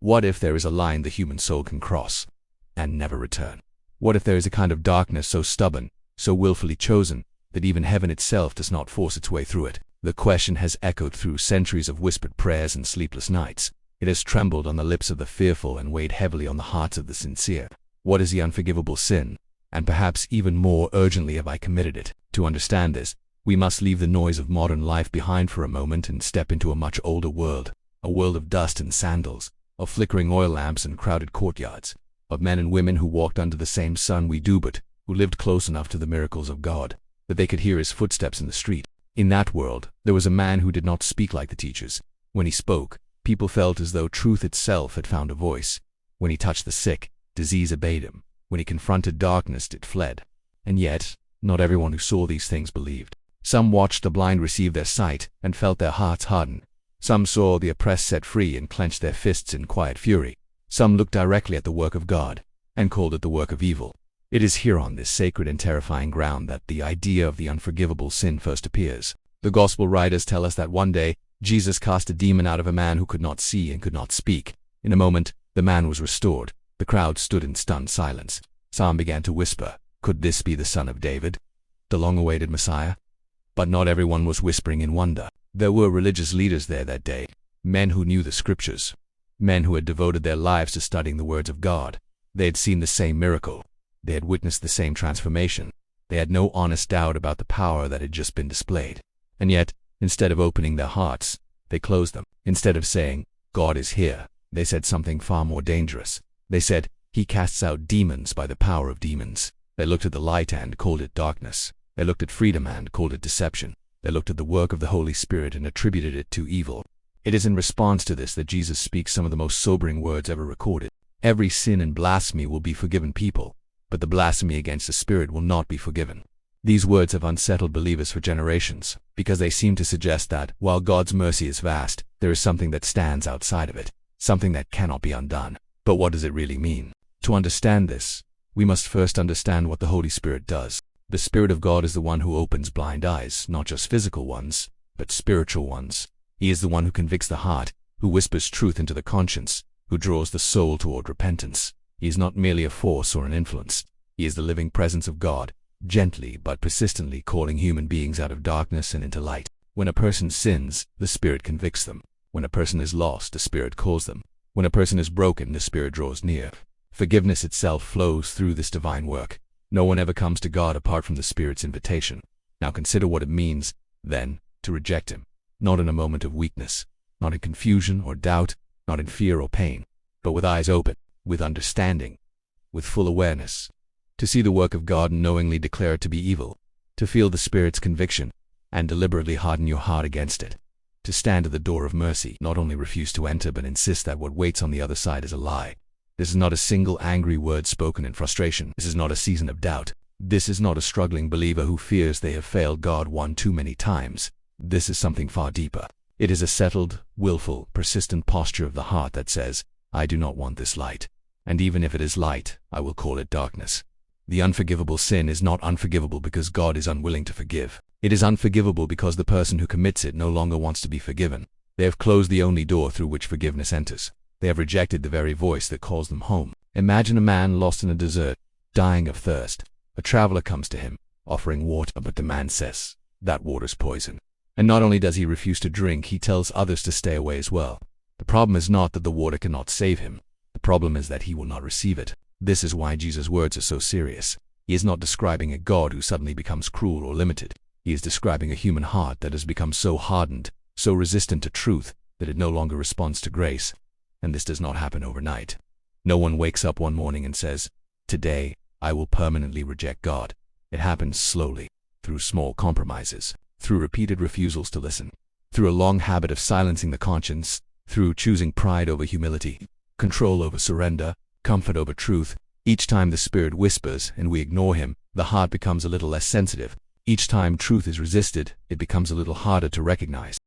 What if there is a line the human soul can cross and never return? What if there is a kind of darkness so stubborn, so willfully chosen, that even heaven itself does not force its way through it? The question has echoed through centuries of whispered prayers and sleepless nights. It has trembled on the lips of the fearful and weighed heavily on the hearts of the sincere. What is the unforgivable sin? And perhaps even more urgently have I committed it? To understand this, we must leave the noise of modern life behind for a moment and step into a much older world, a world of dust and sandals, of flickering oil lamps and crowded courtyards, of men and women who walked under the same sun we do, but who lived close enough to the miracles of God that they could hear his footsteps in the street. In that world, there was a man who did not speak like the teachers. When he spoke, people felt as though truth itself had found a voice. When he touched the sick, disease obeyed him. When he confronted darkness, it fled. And yet, not everyone who saw these things believed. Some watched the blind receive their sight and felt their hearts harden. Some saw the oppressed set free and clenched their fists in quiet fury. Some looked directly at the work of God and called it the work of evil. It is here on this sacred and terrifying ground that the idea of the unforgivable sin first appears. The Gospel writers tell us that one day, Jesus cast a demon out of a man who could not see and could not speak. In a moment, the man was restored. The crowd stood in stunned silence. Some began to whisper, could this be the Son of David, the long-awaited Messiah? But not everyone was whispering in wonder. There were religious leaders there that day, men who knew the Scriptures, men who had devoted their lives to studying the words of God. They had seen the same miracle. They had witnessed the same transformation. They had no honest doubt about the power that had just been displayed. And yet, instead of opening their hearts, they closed them. Instead of saying, God is here, they said something far more dangerous. They said, He casts out demons by the power of demons. They looked at the light and called it darkness. They looked at freedom and called it deception. They looked at the work of the Holy Spirit and attributed it to evil. It is in response to this that Jesus speaks some of the most sobering words ever recorded. Every sin and blasphemy will be forgiven people, but the blasphemy against the Spirit will not be forgiven. These words have unsettled believers for generations, because they seem to suggest that, while God's mercy is vast, there is something that stands outside of it, something that cannot be undone. But what does it really mean? To understand this, we must first understand what the Holy Spirit does. The Spirit of God is the one who opens blind eyes, not just physical ones, but spiritual ones. He is the one who convicts the heart, who whispers truth into the conscience, who draws the soul toward repentance. He is not merely a force or an influence. He is the living presence of God, gently but persistently calling human beings out of darkness and into light. When a person sins, the Spirit convicts them. When a person is lost, the Spirit calls them. When a person is broken, the Spirit draws near. Forgiveness itself flows through this divine work. No one ever comes to God apart from the Spirit's invitation. Now consider what it means, then, to reject Him. Not in a moment of weakness, not in confusion or doubt, not in fear or pain, but with eyes open, with understanding, with full awareness. To see the work of God and knowingly declare it to be evil. To feel the Spirit's conviction and deliberately harden your heart against it. To stand at the door of mercy, not only refuse to enter but insist that what waits on the other side is a lie. This is not a single angry word spoken in frustration. This is not a season of doubt. This is not a struggling believer who fears they have failed God one too many times. This is something far deeper. It is a settled, willful, persistent posture of the heart that says, I do not want this light. And even if it is light, I will call it darkness. The unforgivable sin is not unforgivable because God is unwilling to forgive. It is unforgivable because the person who commits it no longer wants to be forgiven. They have closed the only door through which forgiveness enters. They have rejected the very voice that calls them home. Imagine a man lost in a desert, dying of thirst. A traveler comes to him, offering water, but the man says, that water's poison. And not only does he refuse to drink, he tells others to stay away as well. The problem is not that the water cannot save him. The problem is that he will not receive it. This is why Jesus' words are so serious. He is not describing a God who suddenly becomes cruel or limited. He is describing a human heart that has become so hardened, so resistant to truth, that it no longer responds to grace. And this does not happen overnight. No one wakes up one morning and says, today, I will permanently reject God. It happens slowly, through small compromises, through repeated refusals to listen, through a long habit of silencing the conscience, through choosing pride over humility, control over surrender, comfort over truth. Each time the Spirit whispers and we ignore Him, the heart becomes a little less sensitive. Each time truth is resisted, it becomes a little harder to recognize.